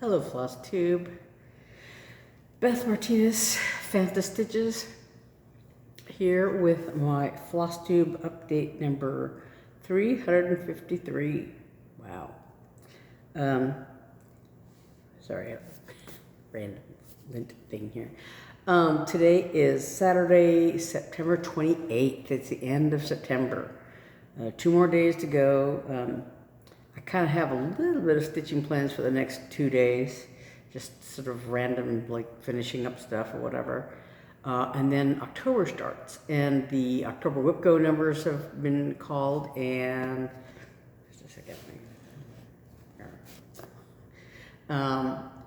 Hello, Flosstube. Beth Martinez, phantastitches, here with my Flosstube update number 353. Wow. Sorry, I have a random thing here. Today is Saturday, September 28th. It's the end of September. 2 more days to go. I kind of have a little bit of stitching plans for the next 2 days, just sort of random, like finishing up stuff or whatever. And then October starts, and the October WIPGO numbers have been called, and just a second.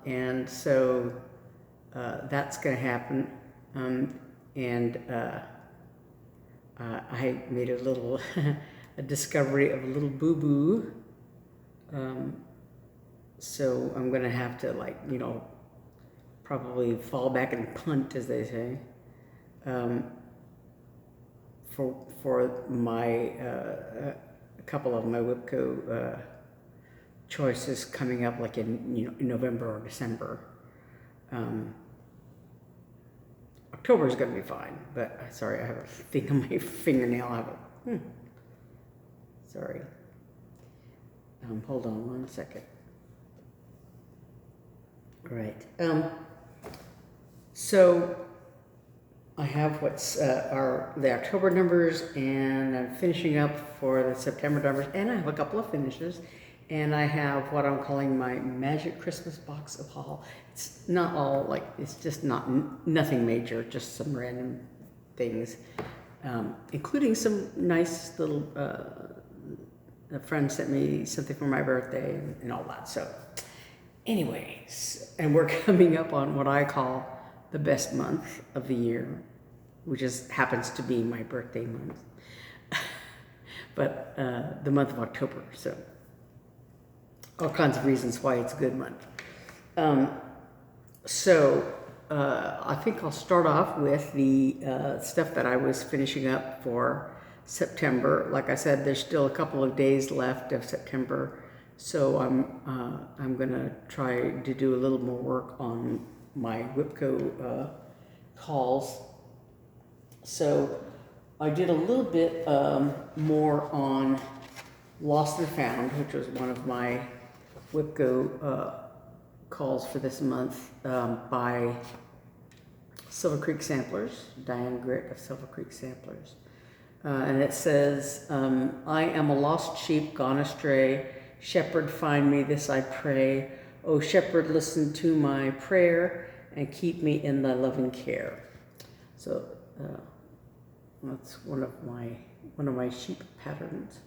And so that's going to happen. I made a little a discovery of a little boo-boo. So I'm going to have to, like, you know, probably fall back and punt, as they say, for my a couple of my WIPGO choices coming up, like in November or December. October is going to be fine, but sorry, I have a thing on my fingernail. I have a sorry. Hold on 1 second. All right. So I have what's the October numbers, and I'm finishing up for the September numbers, and I have a couple of finishes, and I have what I'm calling my Magic Christmas Box of Haul. It's not all, like, it's just nothing major, just some random things, including some nice little. A friend sent me something for my birthday and all that. So anyways, and we're coming up on what I call the best month of the year, which happens to be my birthday month, but the month of October. So all kinds of reasons why it's a good month. I think I'll start off with the stuff that I was finishing up for September. Like I said, there's still a couple of days left of September, so I'm gonna try to do a little more work on my WIPGO calls. So I did a little bit more on Lost and Found, which was one of my WIPGO calls for this month, by Silver Creek Samplers, Diane Grick of Silver Creek Samplers. And it says, I am a lost sheep gone astray. Shepherd, find me, this I pray. O shepherd, listen to my prayer and keep me in thy loving care. So that's one of my sheep patterns.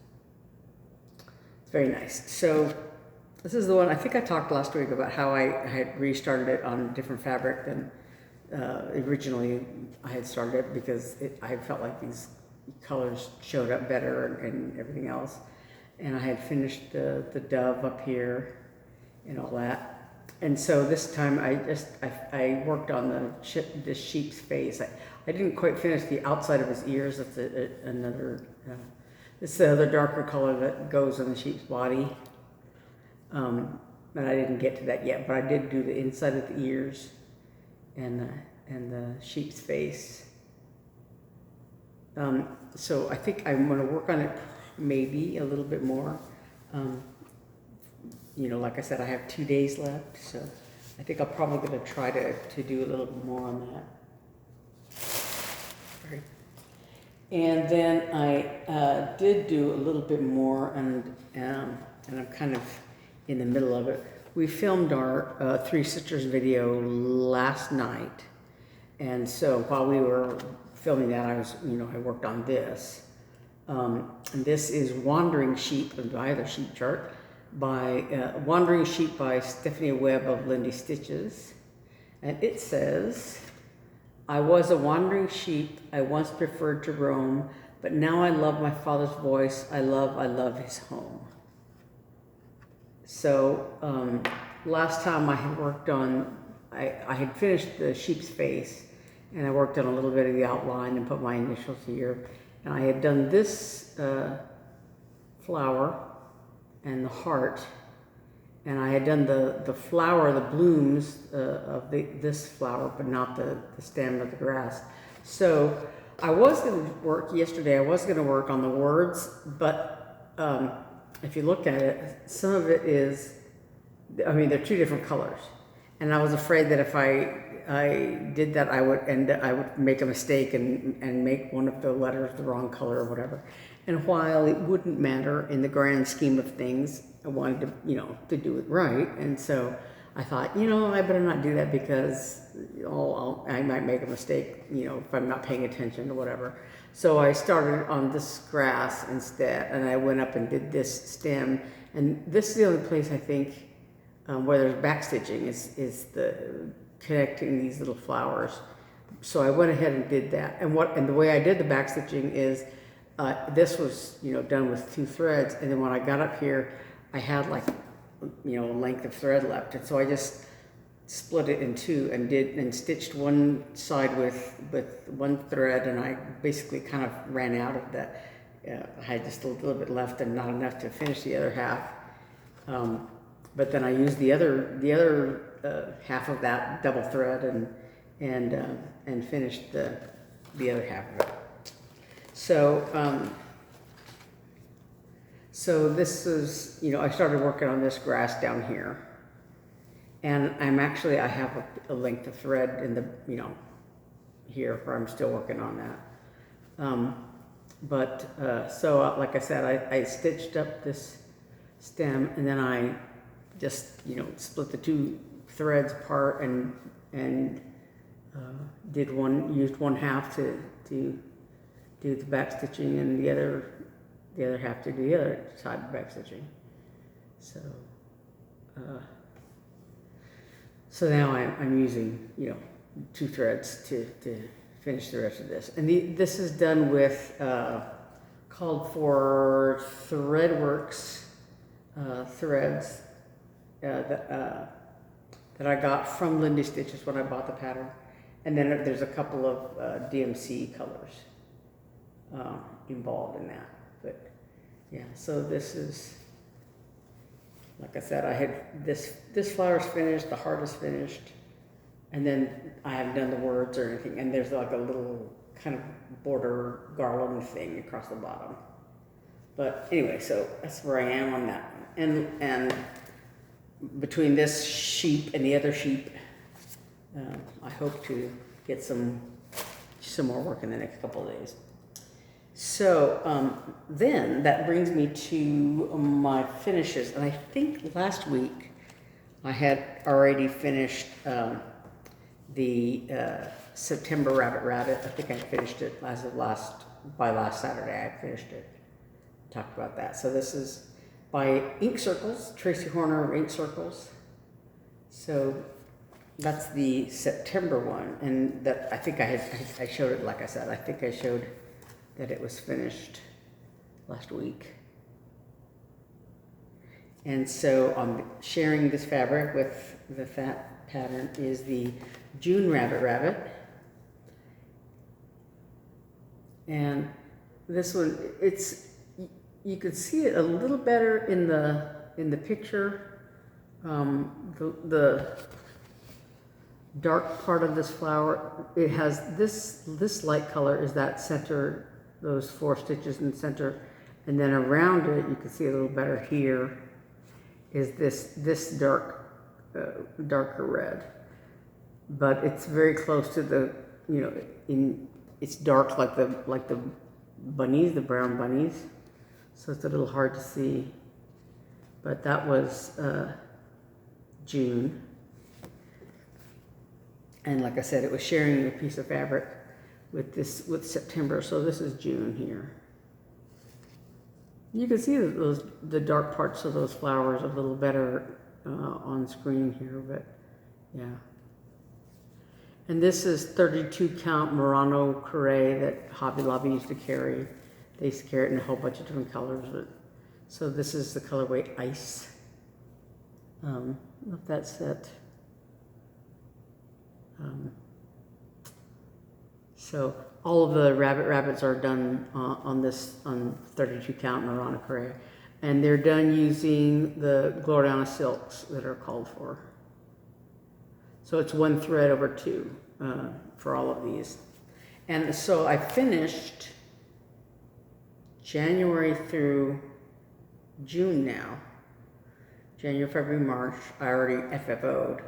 It's very nice. So this is the one, I think I talked last week about how I had restarted it on a different fabric than originally I had started it, because I felt like these colors showed up better and everything else. And I had finished the dove up here and all that. And so this time I worked on the sheep's face. I didn't quite finish the outside of his ears. That's another, it's the other darker color that goes on the sheep's body. And I didn't get to that yet, but I did do the inside of the ears and the sheep's face. So I think I'm going to work on it maybe a little bit more. Like I said, I have 2 days left, so I think I'm probably going to try to do a little bit more on that. And then I did do a little bit more, and I'm kind of in the middle of it. We filmed our 3 Sisters video last night, and so while we were filming that, I worked on this. And this is Wandering Sheep, by the sheep chart, by Wandering Sheep by Stephanie Webb of Lindy Stitches. And it says, I was a wandering sheep, I once preferred to roam, but now I love my father's voice, I love his home. So last time I had worked on, I had finished the sheep's face, and I worked on a little bit of the outline and put my initials here. And I had done this flower and the heart, and I had done the flower, the blooms of this flower, but not the stem of the grass. So I was going to work yesterday. I was going to work on the words, but if you look at it, some of it is, I mean, they're two different colors, and I was afraid that if I did that, I would make a mistake and make one of the letters the wrong color or whatever. And while it wouldn't matter in the grand scheme of things, I wanted to, you know, to do it right. And so I thought, you know, I better not do that because I might make a mistake, you know, if I'm not paying attention or whatever. So I started on this grass instead, and I went up and did this stem. And this is the only place I think where there's backstitching is the connecting these little flowers. So I went ahead and did that. And the way I did the backstitching is this was, you know, done with 2 threads, and then when I got up here, I had like, you know, a length of thread left, and so I just split it in 2 and stitched one side with 1 thread, and I basically kind of ran out of that. I had just a little bit left and not enough to finish the other half. But then I used the other half of that double thread and finished the other half of it. So this is, you know, I started working on this grass down here, and I have a length of thread in the, you know, here where I'm still working on that. So like I said, I stitched up this stem, and then I just, you know, split the 2 threads apart and used one half to do the back stitching, and the other half to do the other side back stitching. So now I'm using, you know, 2 threads to finish the rest of this. And this is done with called for Threadworks threads that I got from Lindy Stitches when I bought the pattern. And then there's a couple of DMC colors involved in that. But yeah, so this is, like I said, I had this flower's finished, the heart is finished, and then I haven't done the words or anything, and there's like a little kind of border garland thing across the bottom. But anyway, so that's where I am on that one. And between this sheep and the other sheep, I hope to get some more work in the next couple of days. So then that brings me to my finishes, and I think last week I had already finished the September Rabbit. I think I finished it by last Saturday. I finished it. Talked about that. So this is by Ink Circles, Tracy Horner of Ink Circles. So that's the September one, and that I think I showed it. Like I said, I think I showed that it was finished last week. And so I'm sharing this fabric with that pattern is the June Rabbit. And this one, you could see it a little better in the picture. The dark part of this flower, it has this light color is that center, those 4 stitches in the center, and then around it, you can see a little better here, is this darker red. But it's very close to the, you know, it's dark like the bunnies, the brown bunnies. So it's a little hard to see. But that was June. And like I said, it was sharing a piece of fabric with September, so this is June here. You can see the dark parts of those flowers a little better on screen here, but yeah. And this is 32 count Murano Carré that Hobby Lobby used to carry. They used to carry it in a whole bunch of different colors. So this is the colorway Ice. If that's it. So all of the rabbits are done on 32 count Murano Carré. And they're done using the Gloriana silks that are called for. So it's one thread over two for all of these. And so I finished January through June now. January, February, March, I already FFO'd.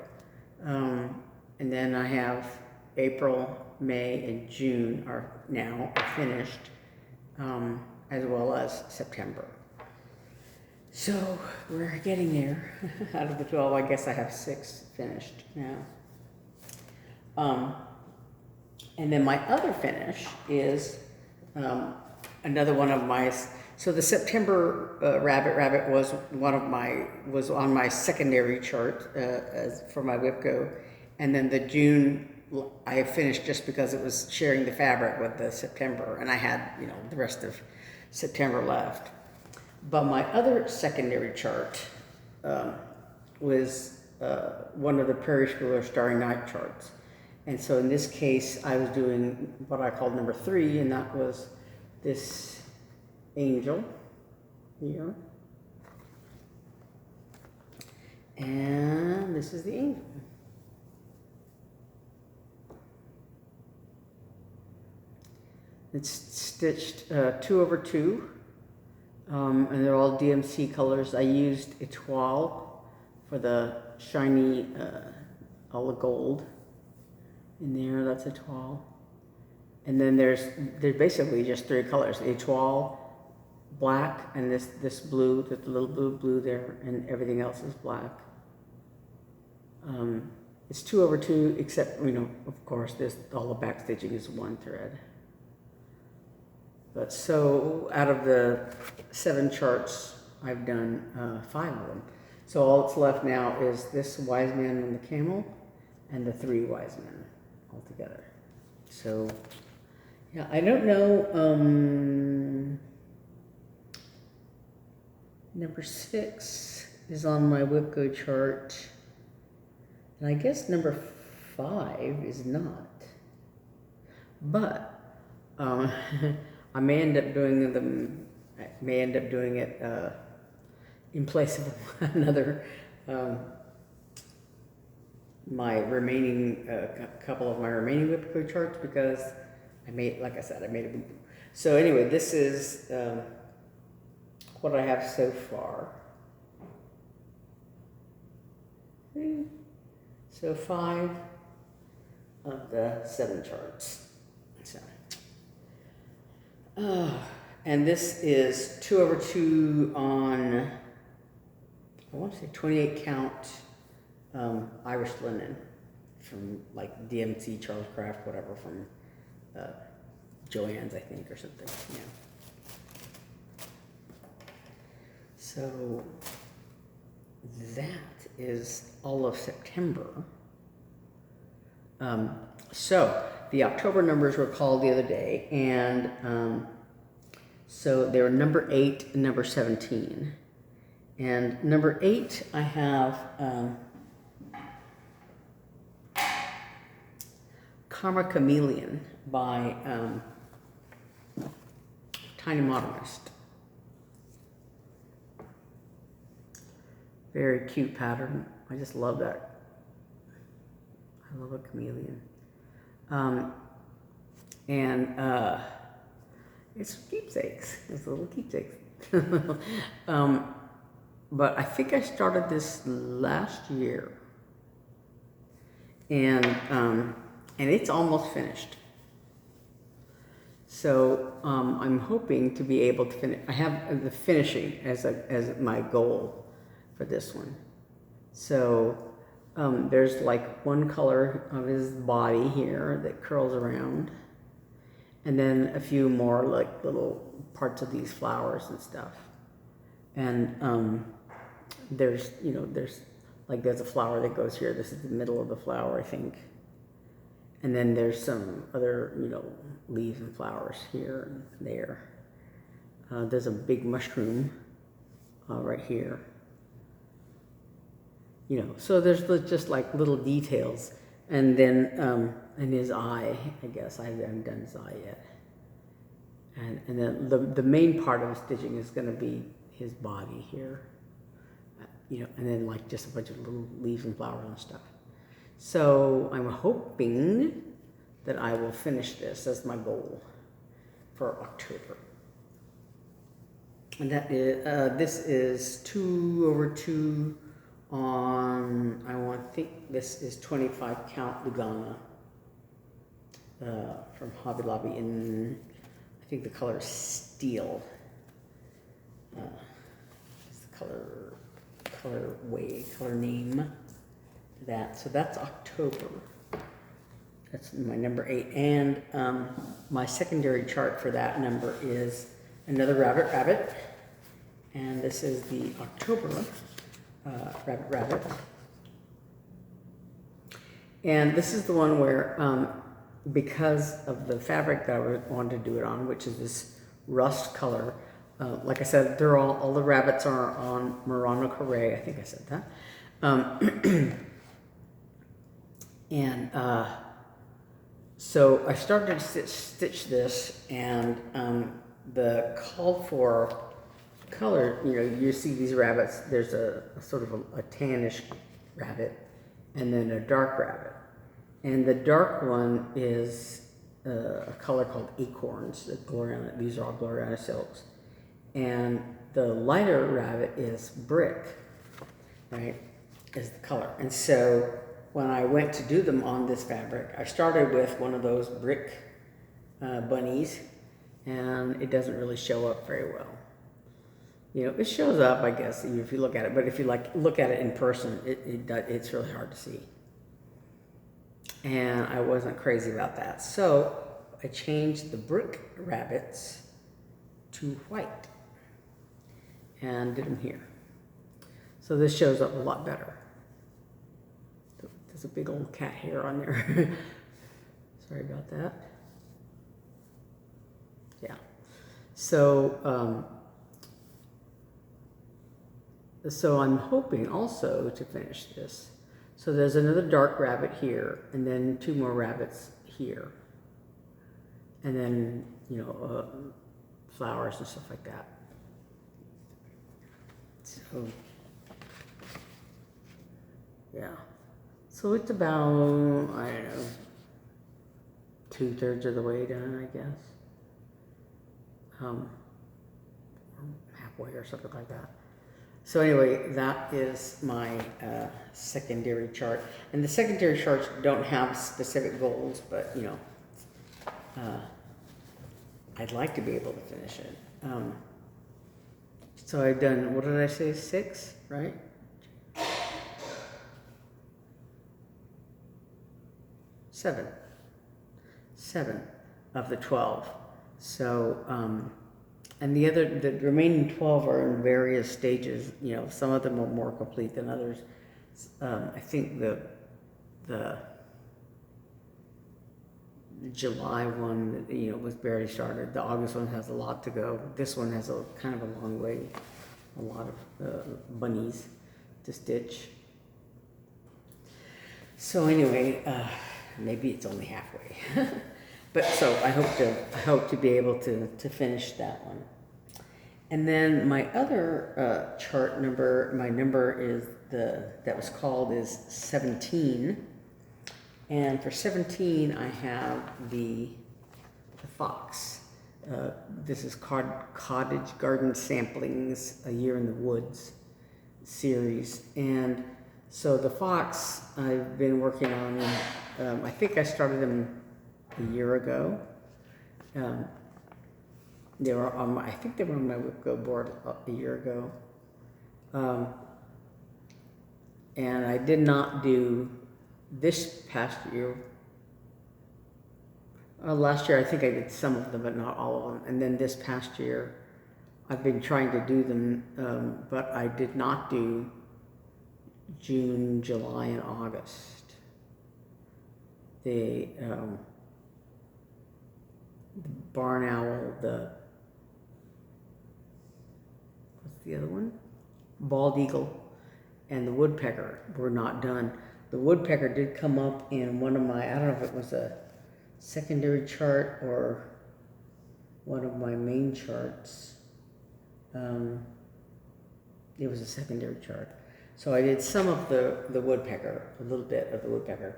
And then I have April, May, and June are now finished, as well as September. So we're getting there. Out of the 12, I guess I have 6 finished now. And then my other finish is another one of my. So the September rabbit was on my secondary chart for my WIPGO, and then the June I finished just because it was sharing the fabric with the September, and I had the rest of September left. But my other secondary chart was one of the Prairie Schooler Starry Night charts. And so in this case, I was doing what I called number 3, and that was this angel here. And this is the angel. It's stitched 2 over 2. And they're all DMC colors. I used Etoile for the shiny, all the gold in there. That's Etoile. And then there's basically just 3 colors: Etoile, black, and this blue, the little blue there, and everything else is black. It's 2 over 2, except of course, all the back stitching is 1 thread. But so out of the 7 charts, I've done 5 of them. So all that's left now is this wise man and the camel, and the 3 wise men all together. So yeah, I don't know. Number 6 is on my WIPGO chart, and I guess number 5 is not. But I may end up doing them. I may end up doing it in place of another. My remaining couple of my remaining WIPGO charts, because I made, like I said, I made a boo boo. So anyway, this is what I have so far. So 5 of the 7 charts. So. And this is 2 over 2 on, I want to say 28 count Irish linen from like DMC, Charles Craft, whatever, from Joann's, I think, or something. Yeah. So that is all of September. So the October numbers were called the other day, and so they were number 8 and number 17. And number 8, I have Chameleon by Tinymodernist. Very cute pattern. I just love that. I love a chameleon. It's keepsakes. It's little keepsakes. But I think I started this last year, and it's almost finished. So I'm hoping to be able to finish. I have the finishing as my goal for this one. So there's like one color of his body here that curls around, and then a few more like little parts of these flowers and stuff. And there's a flower that goes here. This is the middle of the flower, I think. And then there's some other, leaves and flowers here and there. There's a big mushroom right here. So there's just like little details. And then in his eye, I guess, I haven't done his eye yet. And then the main part of the stitching is going to be his body here. You know, and then like just a bunch of little leaves and flowers and stuff. So I'm hoping that I will finish this. That's my goal for October. And that is, this is 2/2 on, I think this is 25 count Lugana from Hobby Lobby in, I think the color is steel. It's the color name. That, so that's October. That's my number 8. And my secondary chart for that number is another rabbit. And this is the October rabbit. And this is the one where, because of the fabric that I wanted to do it on, which is this rust color, like I said, they're all the rabbits are on Murano Carré. I think I said that. And so I started to stitch this, and the called for color, you know, you see these rabbits, there's a sort of a tannish rabbit and then a dark rabbit. And the dark one is a color called Acorns. These are all Gloriana silks. And the lighter rabbit is Brick, right, is the color. And so when I went to do them on this fabric, I started with one of those brick bunnies, and it doesn't really show up very well. You know, it shows up, I guess, if you look at it, but if you look at it in person, it's really hard to see. And I wasn't crazy about that. So I changed the brick rabbits to white and did them here. So this shows up a lot better. There's a big old cat hair on there. Sorry about that. Yeah. So, so I'm hoping also to finish this. So there's another dark rabbit here, and then 2 more rabbits here. And then, you know, flowers and stuff like that. So, yeah. So it's about, I don't know, 2/3 of the way done, I guess. Halfway or something like that. So anyway, that is my secondary chart. And the secondary charts don't have specific goals, but, you know, I'd like to be able to finish it. So I've done, what did I say, 6, right? 7 of the 12. So, and the remaining 12 are in various stages. You know, some of them are more complete than others. I think the July one, you know, was barely started. The August one has a lot to go. This one has a kind of a long way, a lot of bunnies to stitch. So anyway, maybe it's only halfway. But so I hope to be able to finish that one. And then my other chart number, my number is that was called is 17. And for 17, I have the fox. This is Cottage Garden Samplings, A Year in the Woods series. And so the fox I've been working on, I think I started them a year ago. They were on I think they were on my WIPGO board a year ago. And I did not do this past year. Last year I think I did some of them, but not all of them. And then this past year I've been trying to do them, but I did not do June, July, and August. The barn owl, what's the other one? Bald eagle and the woodpecker were not done. The woodpecker did come up in one of my, I don't know if it was a secondary chart or one of my main charts. it was a secondary chart. So I did some of the woodpecker, a little bit of the woodpecker,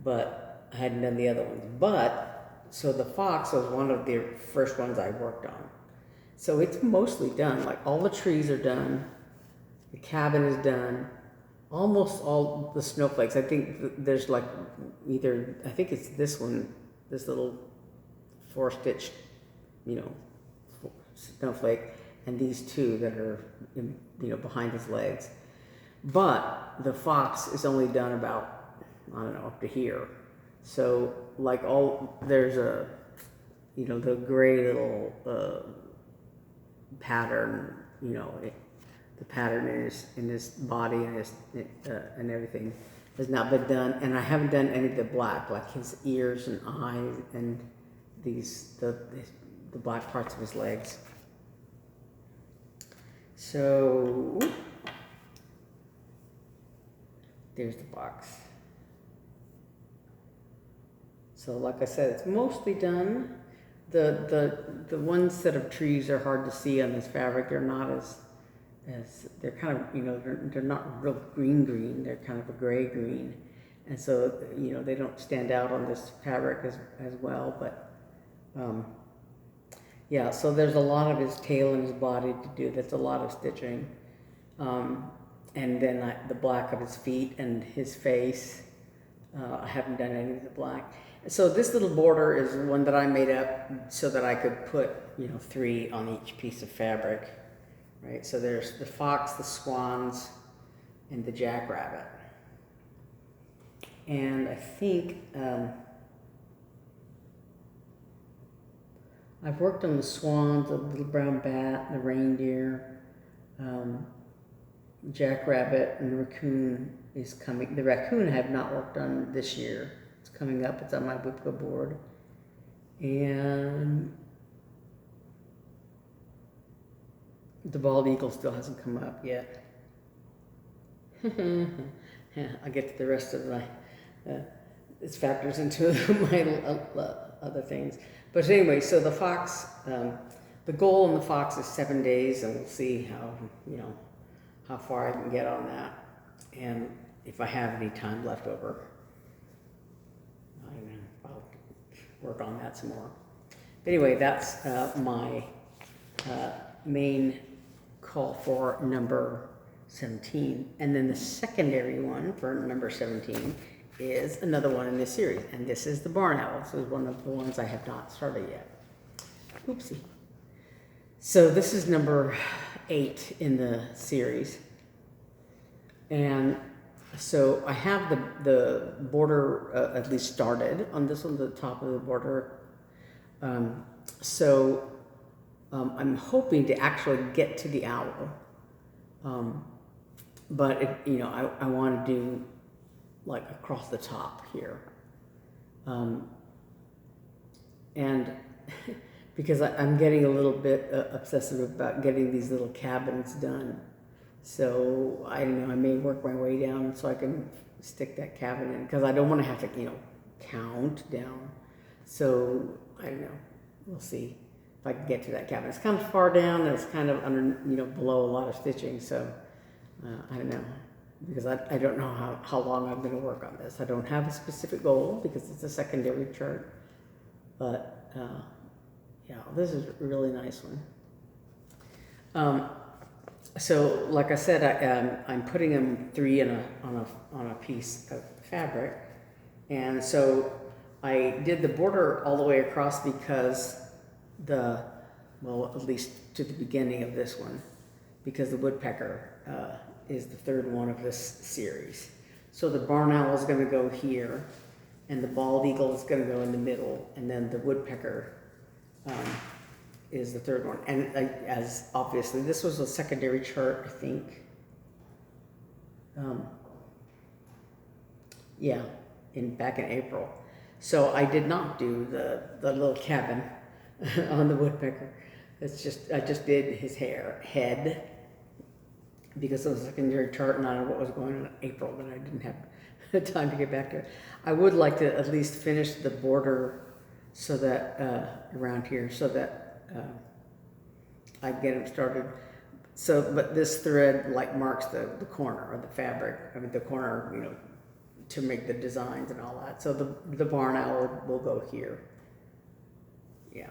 but I hadn't done the other ones. But, so the fox was one of the first ones I worked on. So it's mostly done, like all the trees are done, the cabin is done, almost all the snowflakes. I think there's like either, I think it's this one, this little 4-stitch, you know, snowflake, and these two that are, behind his legs. But the fox is only done about, I don't know, up to here. So like there's a, the gray little pattern, the pattern in his body and and everything has not been done. And I haven't done any of the black, like his ears and eyes and the black parts of his legs. So there's the box. So like I said, it's mostly done. The ones that are trees are hard to see on this fabric. They're not as they're kind of, they're not real green. They're kind of a gray green. And so, they don't stand out on this fabric as well, but yeah, so there's a lot of his tail and his body to do. That's a lot of stitching. And then the black of his feet and his face. I haven't done any of the black. So this little border is one that I made up so that I could put, 3 on each piece of fabric, right? So there's the fox, the swans, and the jackrabbit. And I think I've worked on the swans, the little brown bat, the reindeer, jackrabbit, and the raccoon is coming. The raccoon I have not worked on this year. It's coming up. It's on my WIPGO board. And the bald eagle still hasn't come up yet. I'll get to the rest of my, it factors into my other things. But anyway, so the fox, the goal on the fox is 7 days, and we'll see how far I can get on that. And if I have any time left over, I'll work on that some more. But anyway, that's my main call for number 17. And then the secondary one for number 17 is another one in this series. And this is the barn owl. This is one of the ones I have not started yet. Oopsie. So this is number 8 in the series. And so I have the border at least started on this one, the top of the border. So I'm hoping to actually get to the owl. But I want to do like across the top here. And because I'm getting a little bit obsessive about getting these little cabins done. So I don't know, I may work my way down so I can stick that cabin in, because I don't want to have to, count down. So I don't know, we'll see if I can get to that cabin. It's kind of far down and it's kind of under, below a lot of stitching. So I don't know, because I don't know how long I'm going to work on this. I don't have a specific goal because it's a secondary chart. But yeah, this is a really nice one. So, like I said, I'm putting them 3 on a piece of fabric, and so I did the border all the way across because at least to the beginning of this one, because the woodpecker is the 3rd one of this series. So the barn owl is going to go here, and the bald eagle is going to go in the middle, and then the woodpecker is the 3rd one. And as obviously, this was a secondary chart, I think. Yeah, back in April. So I did not do the little cabin on the woodpecker. I just did his head, because it was a secondary chart and I don't know what was going on in April, but I didn't have time to get back to it. I would like to at least finish the border so that around here, so that I can get them started. So, but this thread like marks the corner of the fabric, I mean the corner, you know, to make the designs and all that. So the barn owl will go here. Yeah.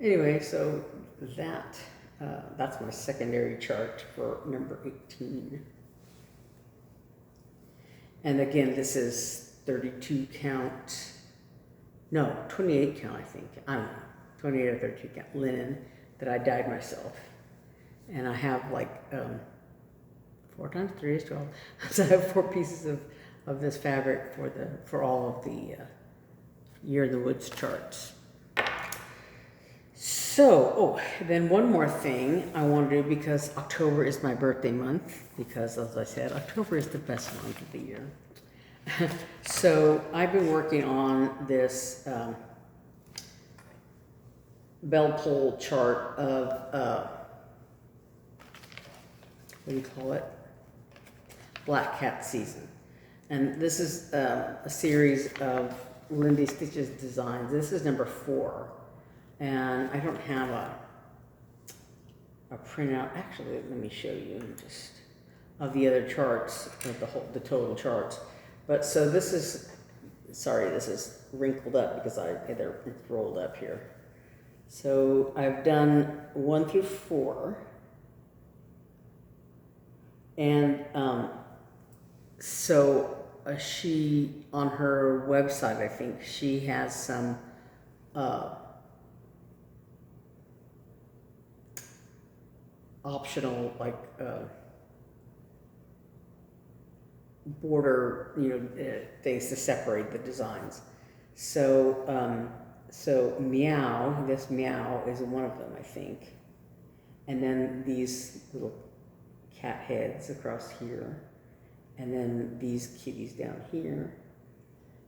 Anyway, so that's my secondary chart for number 18. And again, this is 32 count, no, 28 count, I think. I don't know, 28 or 32 count linen that I dyed myself. And I have like 4 times 3 is 12. So I have 4 pieces of this fabric for all of the Year in the Woods charts. So, then one more thing I want to do, because October is my birthday month, because as I said, October is the best month of the year. So I've been working on this bell pull chart of, what do you call it? Black Cat Season. And this is a series of Lindy Stitches designs. This is number 4. And I don't have a printout. Actually, let me show you just of the other charts, of the total charts. But so this is, sorry, this is wrinkled up because it's rolled up here. So I've done 1 through 4. And so she, on her website, I think, she has some optional, like, border, you know, things to separate the designs. So, so Meow, this Meow is one of them, I think. And then these little cat heads across here. And then these kitties down here.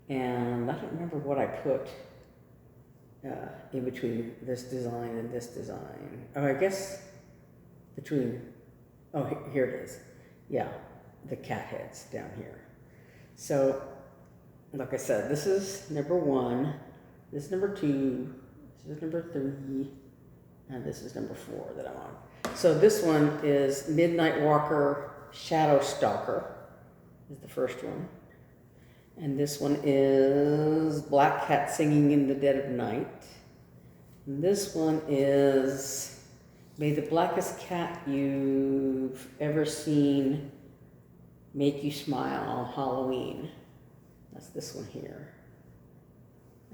And I don't remember what I put in between this design and this design. Oh, I guess between, oh, here it is. Yeah, the cat heads down here. So, like I said, this is number 1, this is number 2, this is number 3, and this is number 4 that I'm on. So this one is Midnight Walker Shadow Stalker, is the first one. And this one is Black Cat Singing in the Dead of Night. And this one is May the Blackest Cat You've Ever Seen Make You Smile on Halloween. That's this one here.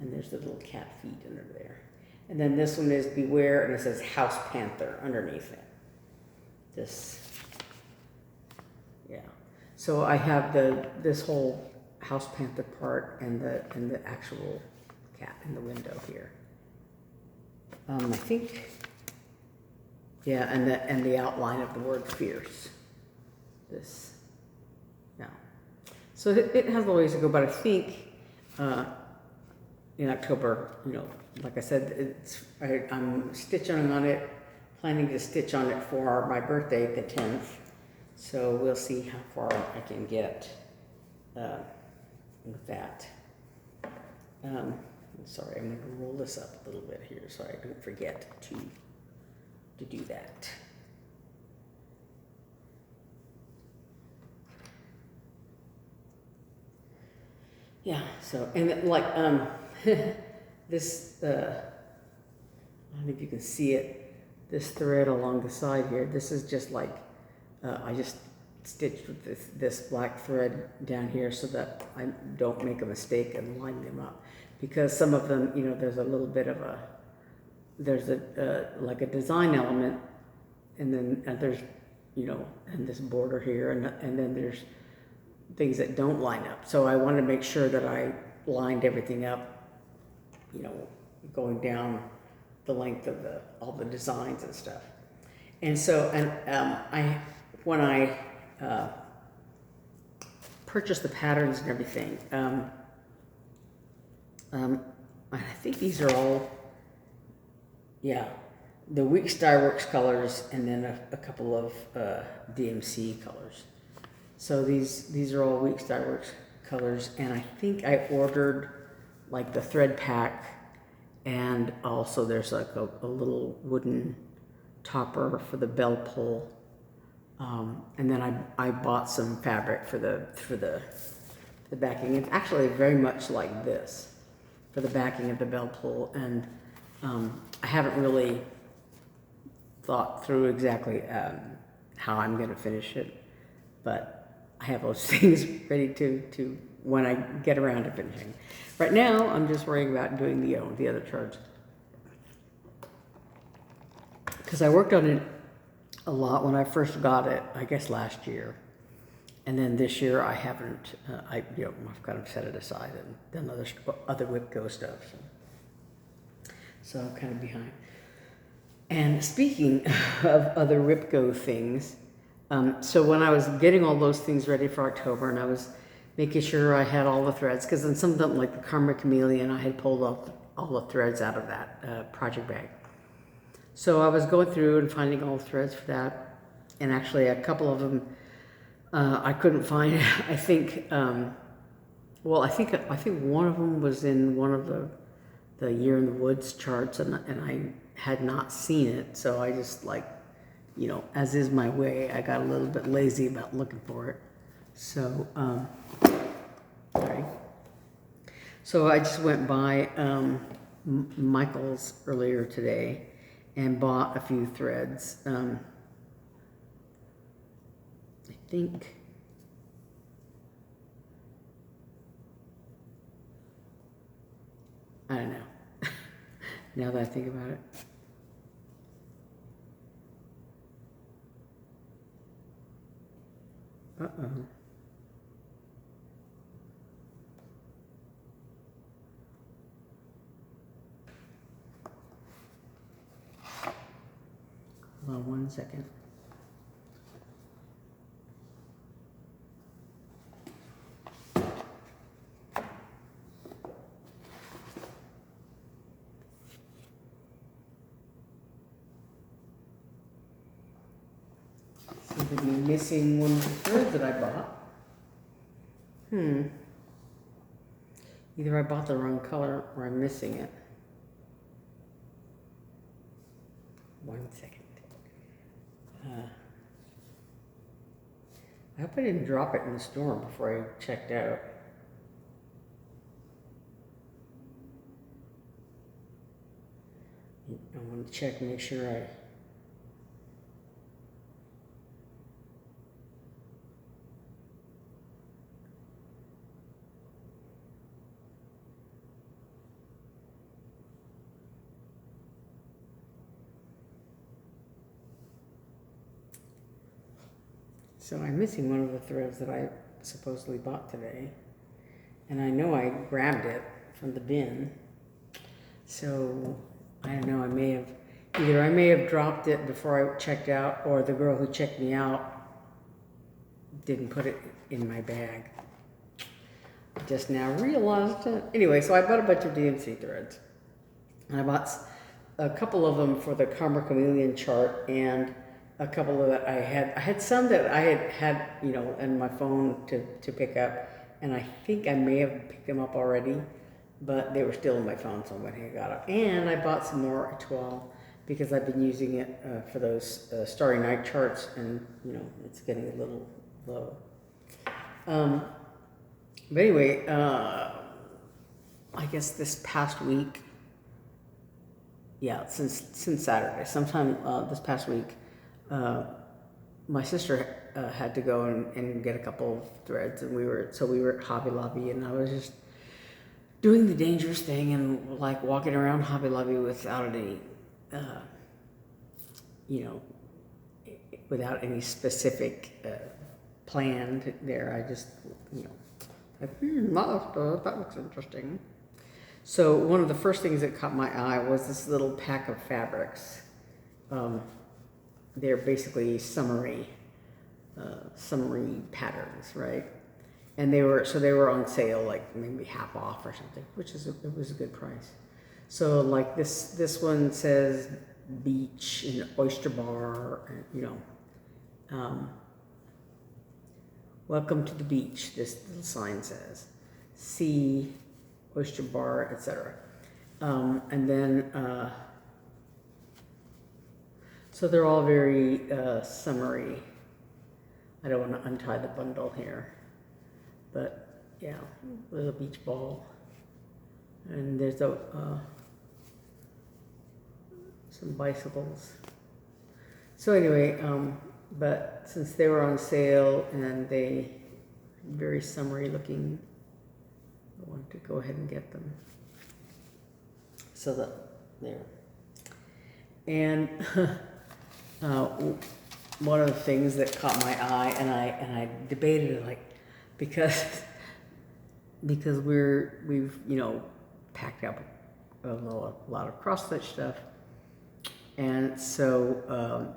And there's the little cat feet under there. And then this one is Beware, and it says House Panther underneath it. This, yeah. So I have this whole House Panther part and the actual cat in the window here. I think, yeah, and the outline of the word fierce. This, yeah. So it has a ways to go, but I think in October, you know, like I said, I'm stitching on it, planning to stitch on it for my birthday, the 10th. So we'll see how far I can get with that. Sorry, I'm going to roll this up a little bit here so I don't forget to do that. Yeah, so, and like, this, I don't know if you can see it, this thread along the side here, this is just like, I just stitched with this black thread down here so that I don't make a mistake and line them up. Because some of them, you know, there's a little bit of there's like a design element, and then there's, you know, and this border here, and then there's things that don't line up. So I wanted to make sure that I lined everything up, you know, going down the length of all the designs and stuff. And so, when I purchased the patterns and everything, I think these are all, yeah, the Weeks Dye Works colors, and then a couple of DMC colors. So these are all Weeks Dye Works colors, and I think I ordered like the thread pack, and also there's like a little wooden topper for the bell pull. And then I bought some fabric for the backing. It's actually very much like this for the backing of the bell pull, and I haven't really thought through exactly how I'm going to finish it, but I have those things ready to when I get around to finishing. Right now, I'm just worrying about doing the other charts, because I worked on it a lot when I first got it, I guess last year, and then this year I haven't. I've kind of set it aside and done other WIPGO stuff. So I'm kind of behind. And speaking of other WIPGO things, so when I was getting all those things ready for October, and I was making sure I had all the threads, because in some of them, like the Karma Chameleon, I had pulled all the threads out of that project bag. So I was going through and finding all the threads for that, and actually a couple of them I couldn't find. I think, I think one of them was in one of the Year in the Woods charts, and I had not seen it, so I just, like, as is my way, I got a little bit lazy about looking for it. So, sorry. So I just went by Michael's earlier today and bought a few threads. I think I don't know. Now that I think about it. Uh-oh. Hold on 1 second. Seem to be missing one of the threads that I bought. Either I bought the wrong color or I'm missing it. 1 second. I hope I didn't drop it in the storm before I checked out. I want to check and make sure I... So I'm missing one of the threads that I supposedly bought today. And I know I grabbed it from the bin. So I don't know, I may have dropped it before I checked out, or the girl who checked me out didn't put it in my bag. I just now realized it. Anyway, so I bought a bunch of DMC threads. And I bought a couple of them for the Karma Chameleon chart, and a couple of that I had some that I had in my phone to pick up, and I think I may have picked them up already, but they were still in my phone, so I went and got them. And I bought some more etoile because I've been using it for those Starry Night charts, and it's getting a little low. But anyway, I guess this past week, since Saturday, sometime this past week, my sister had to go and get a couple of threads, and we were at Hobby Lobby, and I was just doing the dangerous thing and like walking around Hobby Lobby without any, without any specific plan there. I just, that looks interesting. So one of the first things that caught my eye was this little pack of fabrics. They're basically summery patterns, right? And they were on sale, like maybe half off or something, it was a good price. So like this one says beach and oyster bar, welcome to the beach. This little sign says sea, oyster bar, etc. And then. So they're all very summery. I don't want to untie the bundle here, but yeah, there's a beach ball, and there's some bicycles. So anyway, but since they were on sale and they very summery looking, I wanted to go ahead and get them. So that there. And one of the things that caught my eye, and I debated it, like, because we've packed up a lot of cross stitch stuff, and so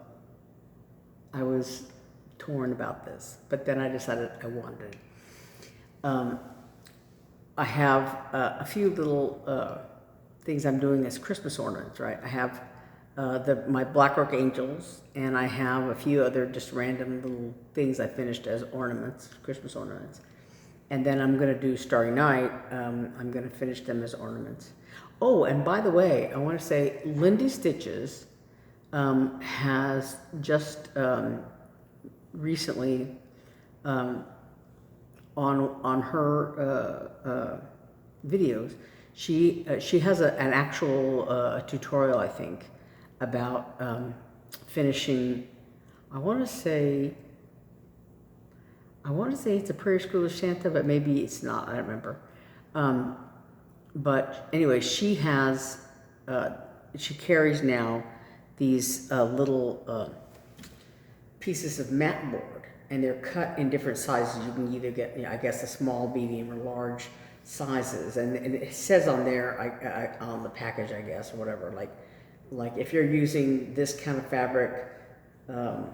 I was torn about this, but then I decided I wanted it. I have a few little things I'm doing as Christmas ornaments, right? I have my Blackrock Angels, and I have a few other just random little things I finished as ornaments, Christmas ornaments. And then I'm going to do Starry Night. I'm going to finish them as ornaments. Oh, and by the way, I want to say Lindy Stitches has just recently on her videos, she has an actual tutorial, I think, about finishing. I want to say it's a Prairie Schooler Santa, but maybe it's not. I don't remember. But anyway, she carries now these little pieces of mat board, and they're cut in different sizes. You can either get, I guess, a small, medium, or large sizes, and it says on there, on the package, I guess, or whatever, like if you're using this kind of fabric, you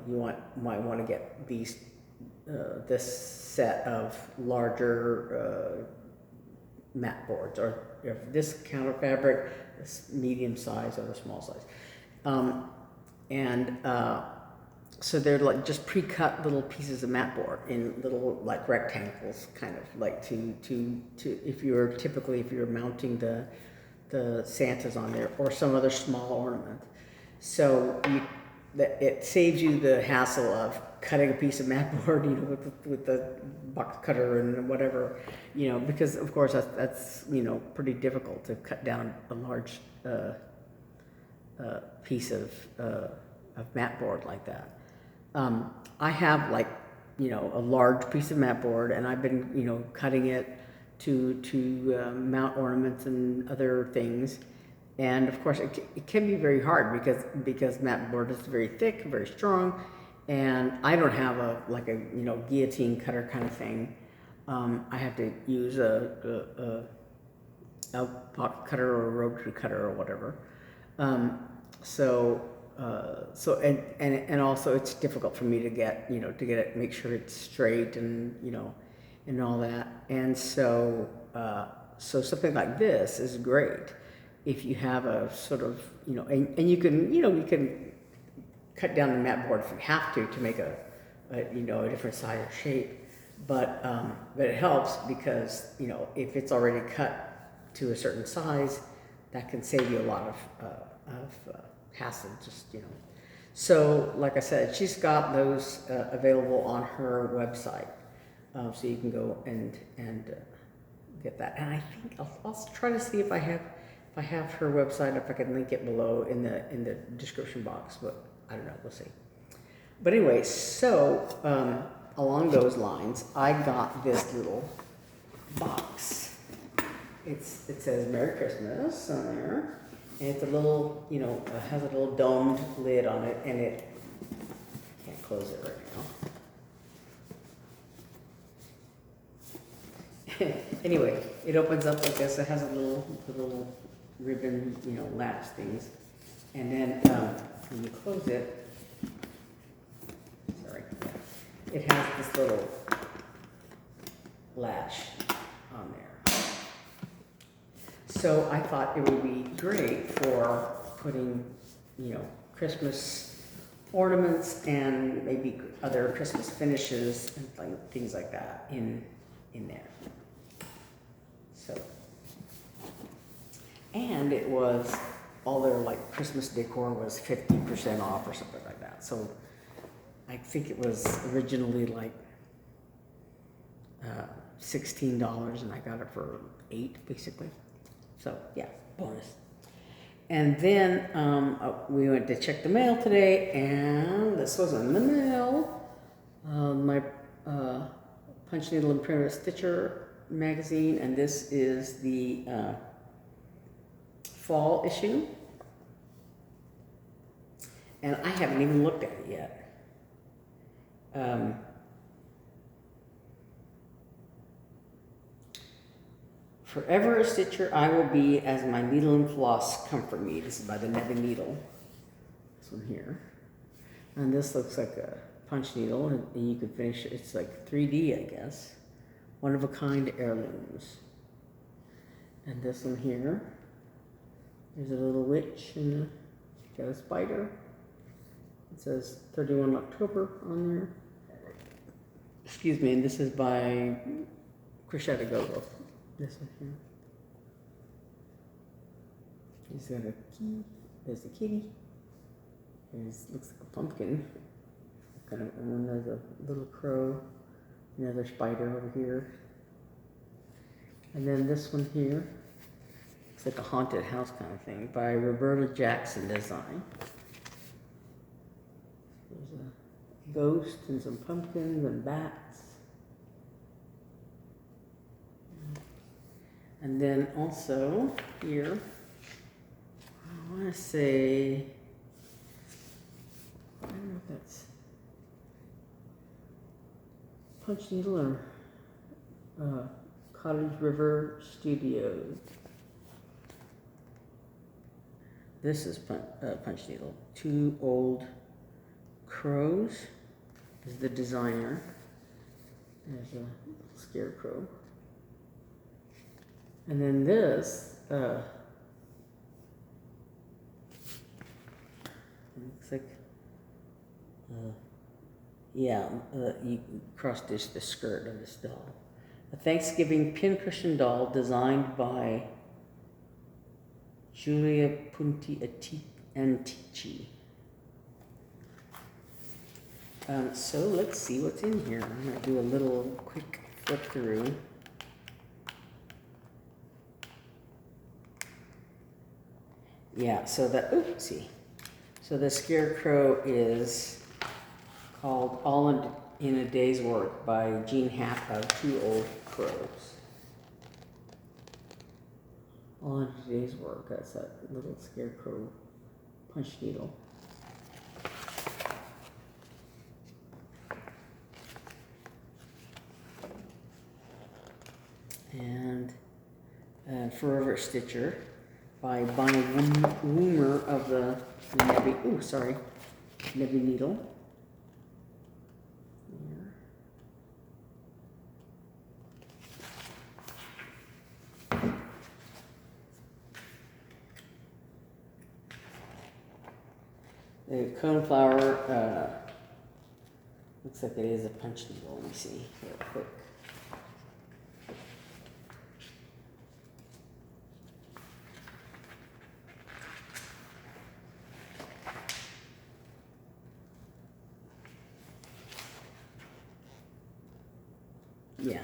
might want to get these this set of larger mat boards, or if this kind of fabric, this medium size or the small size, so they're like just pre-cut little pieces of mat board in little like rectangles, kind of like to if you're mounting the Santas on there or some other small ornament. So it saves you the hassle of cutting a piece of mat board, with the box cutter and whatever, because of course that's pretty difficult to cut down a large piece of mat board like that. I have a large piece of mat board, and I've been cutting it to mount ornaments and other things. And of course it can be very hard because mat board is very thick, very strong, and I don't have a guillotine cutter kind of thing. I have to use a box cutter or a rotary cutter or whatever. And also it's difficult for me to get it, make sure it's straight and and all that. And so something like this is great if you have a sort of and you can cut down the mat board if you have to make a different size or shape, but it helps because if it's already cut to a certain size, that can save you a lot of hassle, So like I said, she's got those available on her website, so you can go and get that. And I think I'll try to see if I have her website, if I can link it below in the description box, but I don't know, we'll see. But anyway, so along those lines, I got this little box. It says Merry Christmas on there. And it's a little, has a little domed lid on it, and I can't close it right now. Anyway, it opens up like this. It has a little ribbon, latch things. And then when you close it, it has this little latch on there. So I thought it would be great for putting, Christmas ornaments and maybe other Christmas finishes and things like that in there. So, and it was all their like Christmas decor was 50% off or something like that. So I think it was originally like $16 and I got it for $8 basically. So yeah, bonus. And then we went to check the mail today, and this was in the mail. My Punch Needle and Printer Stitcher magazine, and this is the fall issue. And I haven't even looked at it yet. Forever a stitcher I will be, as my needle and floss comfort me. This is by the Nebby Needle. This one here. And this looks like a punch needle, and you can finish it. It's like 3D, I guess. One of a kind heirlooms. And this one here. There's a little witch and got a spider. It says 31 October on there. Excuse me, and this is by Crochet Go-Go. This one here. He's got a key. There's the kitty. Looks like a pumpkin. Kind of, and then there's a little crow. Another spider over here. And then this one here. Looks like a haunted house kind of thing by Roberta Jackson Design. There's a ghost and some pumpkins and bats. And then also here, I want to say, I don't know if that's Punch Needle or Cottage River Studios. This is Punch Needle. Two Old Crows is the designer. There's a scarecrow. And then this, looks like, you cross-stitch the skirt of this doll. A Thanksgiving pincushion doll designed by Julia Punti Antici. So let's see what's in here. I'm going to do a little quick flip through. Yeah, so so the scarecrow is called All in a Day's Work by Jean Happ of Two Old Crows. All in a Day's Work, that's that little scarecrow punch needle. And Forever Stitcher by Bonnie Woomer of the Nebby Needle. The coneflower looks like it is a punch needle. Let me see real quick. Yeah,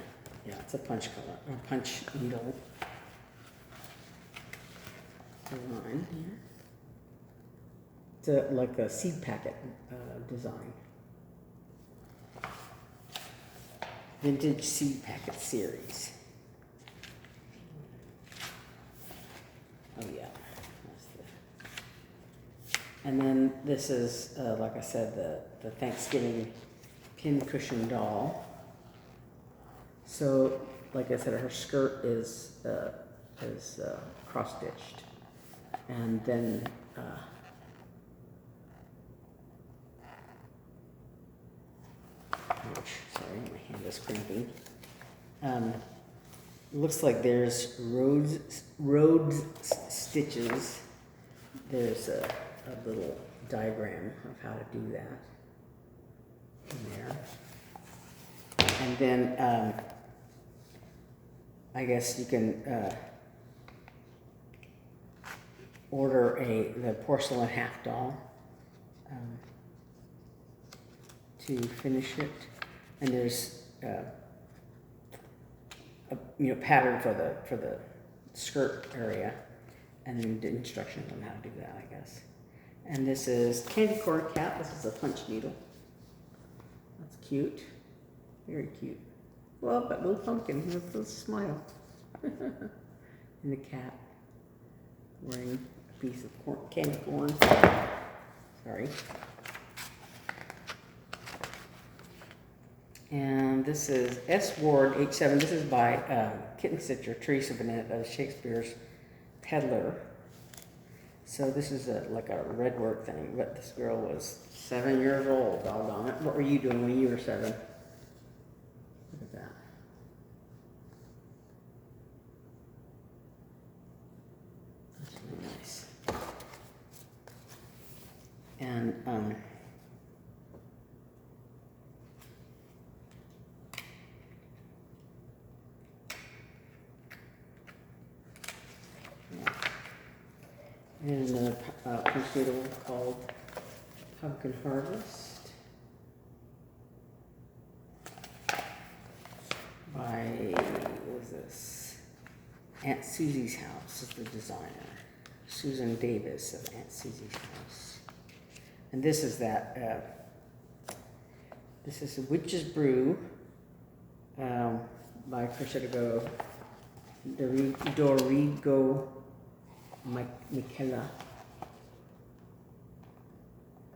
it's a punch needle design here. It's like a seed packet design. Vintage seed packet series. Oh yeah. And then this is, like I said, the Thanksgiving pin cushion doll. So, like I said, her skirt is cross-stitched, and then sorry, my hand is cramping. Looks like there's road stitches. There's a little diagram of how to do that in there. And then I guess you can order the porcelain half doll to finish it, and there's a pattern for the skirt area, and then the instructions on how to do that, I guess. And this is Candy Corn Cat. This is a punch needle. That's cute, very cute. Well, that little pumpkin with a smile, and the cat wearing a piece of candy corn. Sorry. And this is S. Ward H7. This is by kitten stitcher Tracy of Shakespeare's Peddler. So this is like a red work thing, but this girl was 7 years old, doggone it. What were you doing when you were 7? Look at that. That's really nice. And and another punch needle called Pumpkin Harvest by, what is this? Aunt Susie's House is the designer. Susan Davis of Aunt Susie's House. And this is this is a Witch's Brew by Crocetigo Dorigo Michaela.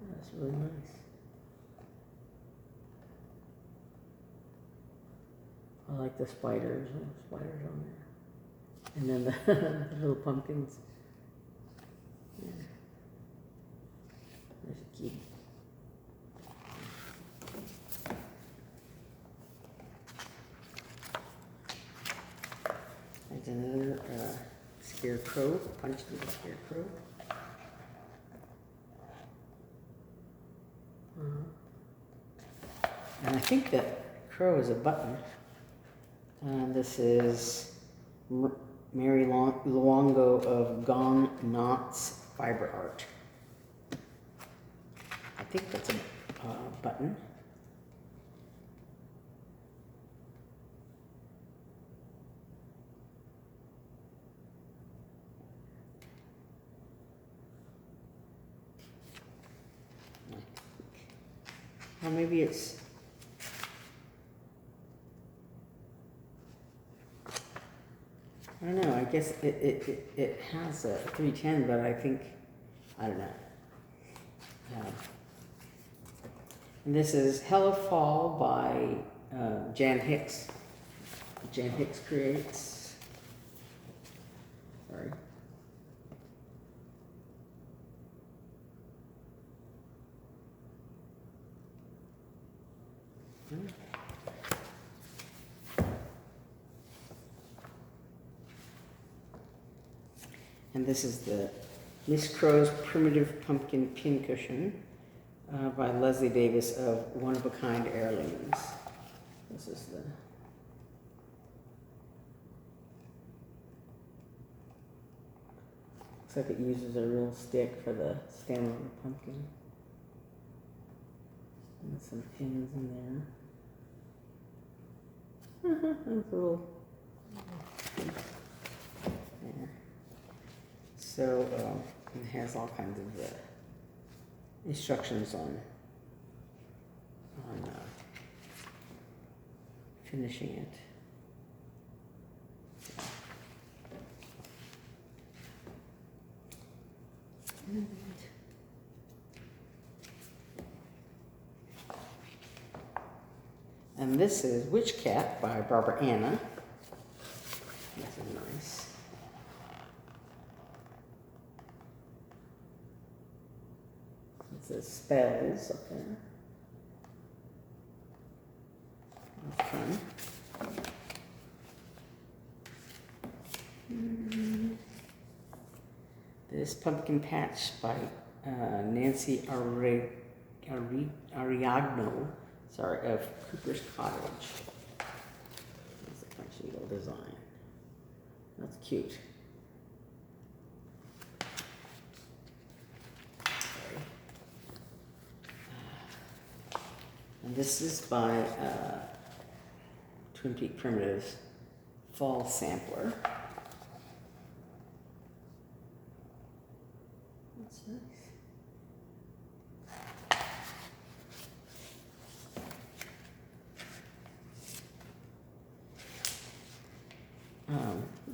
That's really nice. I like the spiders. Spiders on there. And then the, the little pumpkins. Yeah. There's a key. There's another scarecrow, punch needle scarecrow. And I think that crow is a button. This is Mary Luongo of Gone Knots Fiber Art. I think that's a button. Or maybe it's, I don't know, I guess it has a 310, but I think, I don't know. And this is Hello Fall by Jan Hicks. Jan Hicks Creates. Sorry. And this is the Miss Crow's Primitive Pumpkin Pincushion by Leslie Davis of One of a Kind Heirlooms. This is the looks like it uses a real stick for the stem of the pumpkin. And some pins in there. That's a little. Yeah. So it has all kinds of instructions on finishing it. And this is Witch Cat by Barbara Anna. This is nice. It says spells up there. That's fun. This Pumpkin Patch by Nancy Ariagno, of Cooper's Cottage. That's a punch needle design. That's cute. This is by Twin Peak Primitives Fall Sampler. That's nice.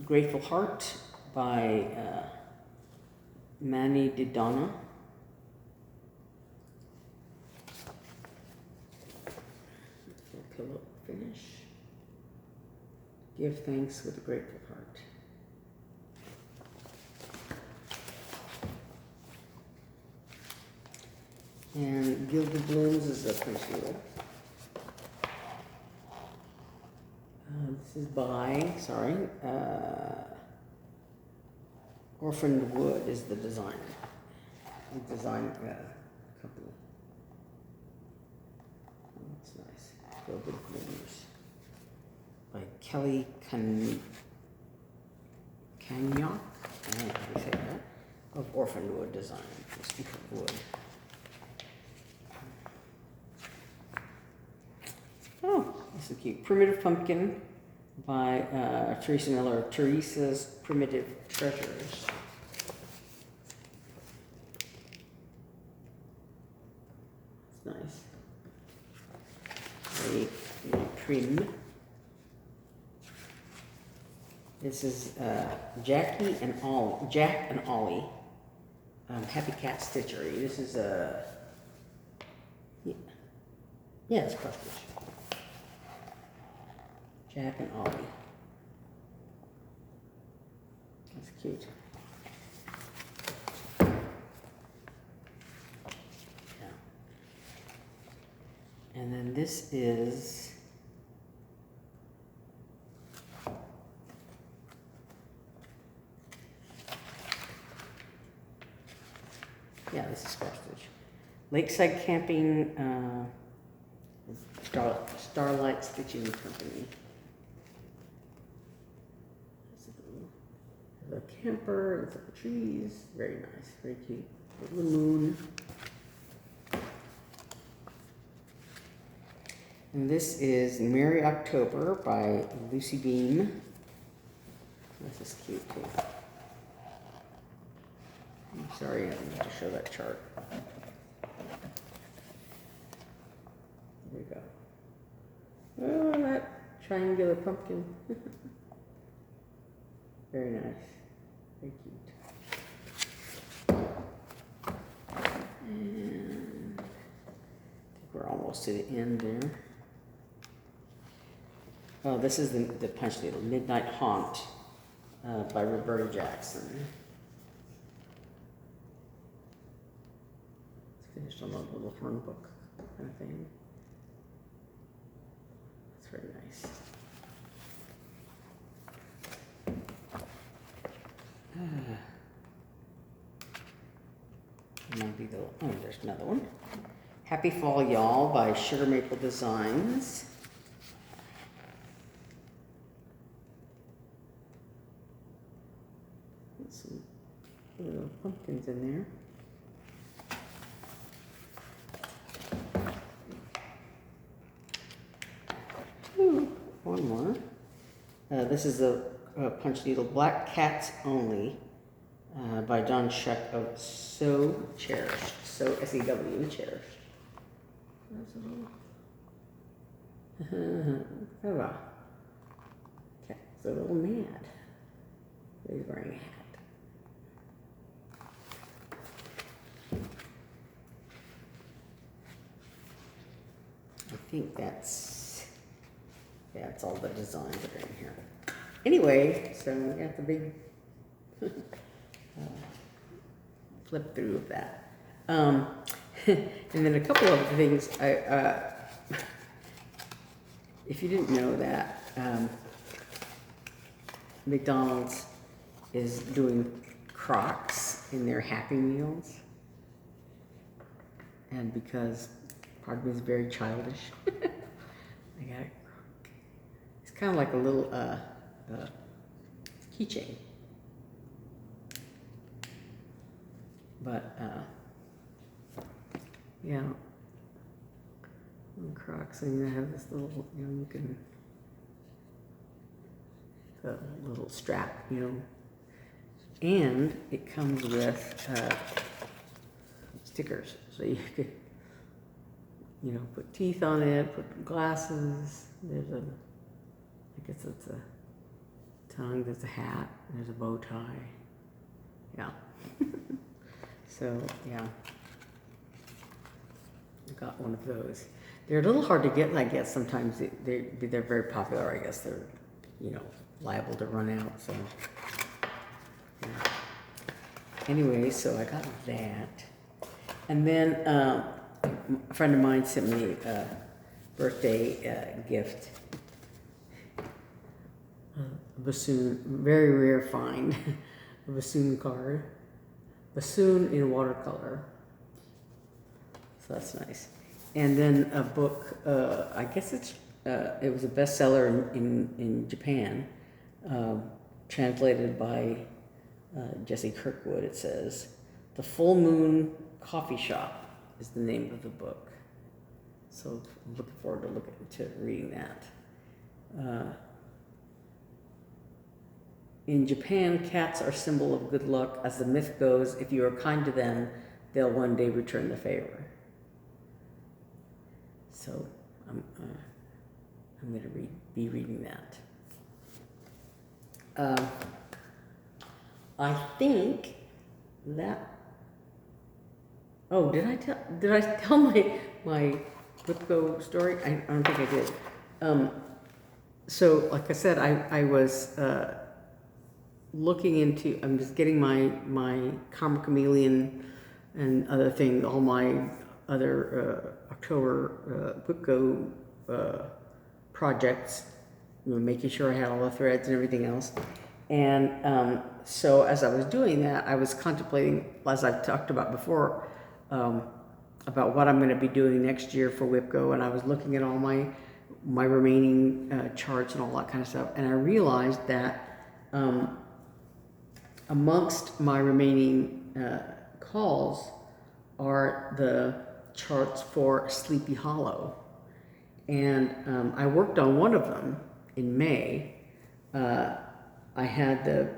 Grateful Heart by Manny Didonna. Pillow finish. Give thanks with a grateful heart. And Gilded Blooms is a Prairie Schooler. This is by, Orphaned Wood is the designer. The design company. That's nice. Gilded Blooms by Kelly Cagnoc. I don't know how you say that. Of Orphaned Wood Design. Wood. Oh, this is cute. Primitive Pumpkin by Tracy Miller. Teresa's Primitive Treasures. It's nice. Very prim. This is Jack and Ollie. Happy Cat Stitchery. This is yeah, it's cross stitch. Jack and Ollie. That's cute. Yeah. And then this is this is cross stitch. Lakeside Camping Starlight Stitching Company. The camper, it's up the trees, very nice, very cute. The moon. And this is Merry October by Lucy Beam. This is cute too. I'm sorry, I didn't get to show that chart. There we go. Oh, that triangular pumpkin. Very nice. Very cute. And I think we're almost to the end there. Oh, this is the punch needle, Midnight Haunt by Roberta Jackson. It's finished on a little horn book kind of thing. It's very nice. Might be the, oh, there's another one. Happy Fall Y'all by Sugar Maple Designs. Some little pumpkins in there. Ooh, one more. This is the punch needle Black Cats Only by Don Sheck of So Cherished. So S-E-W, cherished. That's a little. Hurrah. Cat's a little mad. He's wearing a hat. I think that's all the designs that are in here. Anyway, so we got the big flip through of that. And then a couple of things, if you didn't know that, McDonald's is doing Crocs in their Happy Meals. And because part of me is very childish, I got it. It's kind of like a little keychain. But yeah, little crocks, and I have this little, you can, the little strap, and it comes with stickers, so you could, put teeth on it, put glasses. There's I guess it's a tongue. There's a hat. There's a bow tie. Yeah. So yeah, I got one of those. They're a little hard to get, I guess. Sometimes they're very popular. I guess they're, liable to run out. So yeah. Anyway, so I got that, and then a friend of mine sent me a birthday gift. A bassoon, very rare find, a bassoon card. Bassoon in watercolor. So that's nice. And then a book, I guess it was a bestseller in Japan, translated by Jesse Kirkwood, it says. The Full Moon Coffee Shop is the name of the book. So I'm looking forward to reading that. In Japan, cats are a symbol of good luck. As the myth goes, if you are kind to them, they'll one day return the favor. So I'm going to be reading that. I think that. Oh, did I tell my WIPGO story? I don't think I did. So, like I said, I was looking into. I'm just getting my Chameleon and other things, all my other October WIPGO projects, making sure I had all the threads and everything else. And so as I was doing that, I was contemplating, as I've talked about before, about what I'm going to be doing next year for WIPGO, and I was looking at all my remaining charts and all that kind of stuff, and I realized that amongst my remaining calls are the charts for Sleepy Hollow, and I worked on one of them in May. I had the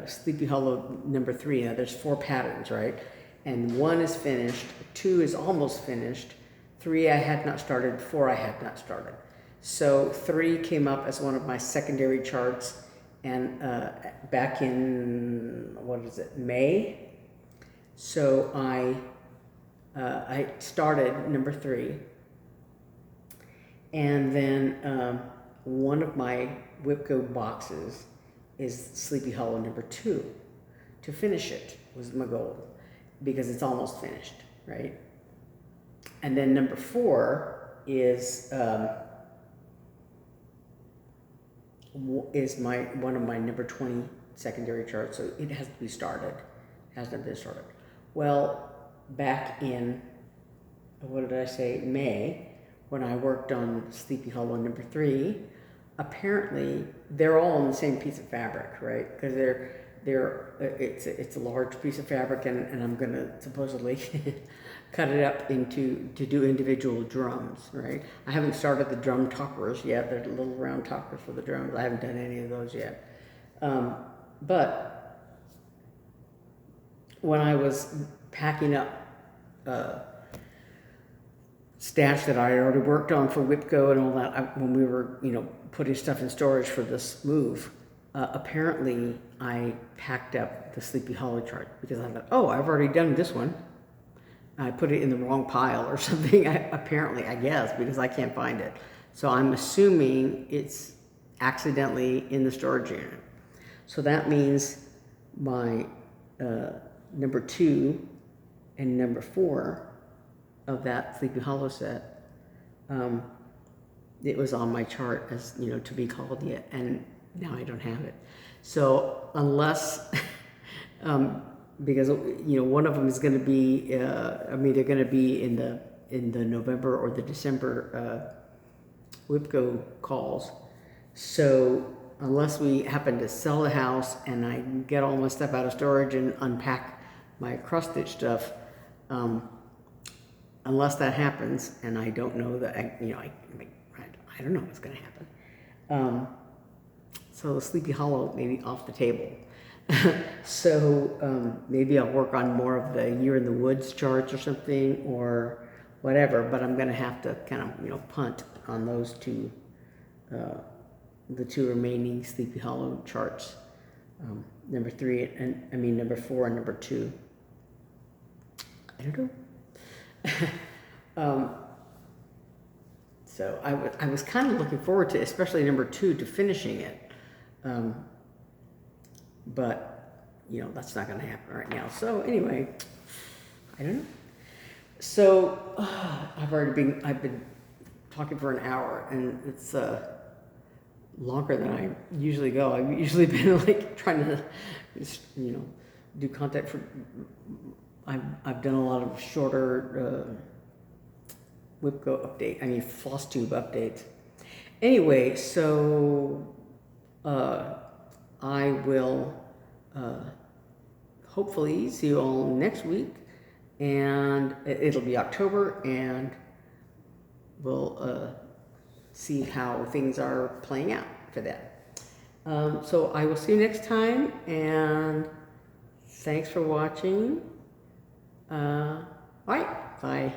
Sleepy Hollow number 3. Now there's 4 patterns, right? And 1 is finished, 2 is almost finished, 3 I had not started, 4 I had not started. So 3 came up as one of my secondary charts, and back in, May? So I started number 3, and then one of my WIPGO boxes is Sleepy Hollow number 2. To finish it was my goal, because it's almost finished, right? And then number 4 is one of my number 20 secondary charts, so it has to be started. Hasn't been started. Well, back in May, when I worked on Sleepy Hollow number 3, apparently they're all on the same piece of fabric, right? Because it's a large piece of fabric, and I'm gonna supposedly cut it up to do individual drums, right? I haven't started the drum toppers yet. They're the little round toppers for the drums. I haven't done any of those yet. But when I was packing up stash that I had already worked on for WIPGO and all that, when we were, putting stuff in storage for this move, apparently I packed up the Sleepy Hollow chart, because I thought, oh, I've already done this one. I put it in the wrong pile or something, apparently, I guess, because I can't find it. So I'm assuming it's accidentally in the storage unit. So that means my number 2 and number 4 of that Sleepy Hollow set, it was on my chart as, to be called yet, and now I don't have it. So unless, because one of them is going to be, they're going to be in the November or the December WIPGO calls. So unless we happen to sell the house and I get all my stuff out of storage and unpack my cross-stitch stuff, unless that happens, and I don't know that, I don't know what's going to happen. So the Sleepy Hollow may be off the table. So maybe I'll work on more of the Year in the Woods charts or something, or whatever, but I'm going to have to kind of, punt on those two, the two remaining Sleepy Hollow charts, number 4 and number 2. I don't know. So I was kind of looking forward to, especially number 2, to finishing it. But, that's not going to happen right now. So anyway, I don't know. So I've been talking for an hour, and it's longer than I usually go. I've usually been like trying to, do content for. I've done a lot of shorter WIPGO Flosstube updates. Anyway, so I will hopefully see you all next week, and it'll be October, and we'll see how things are playing out for that. So I will see you next time, and thanks for watching. All right, bye.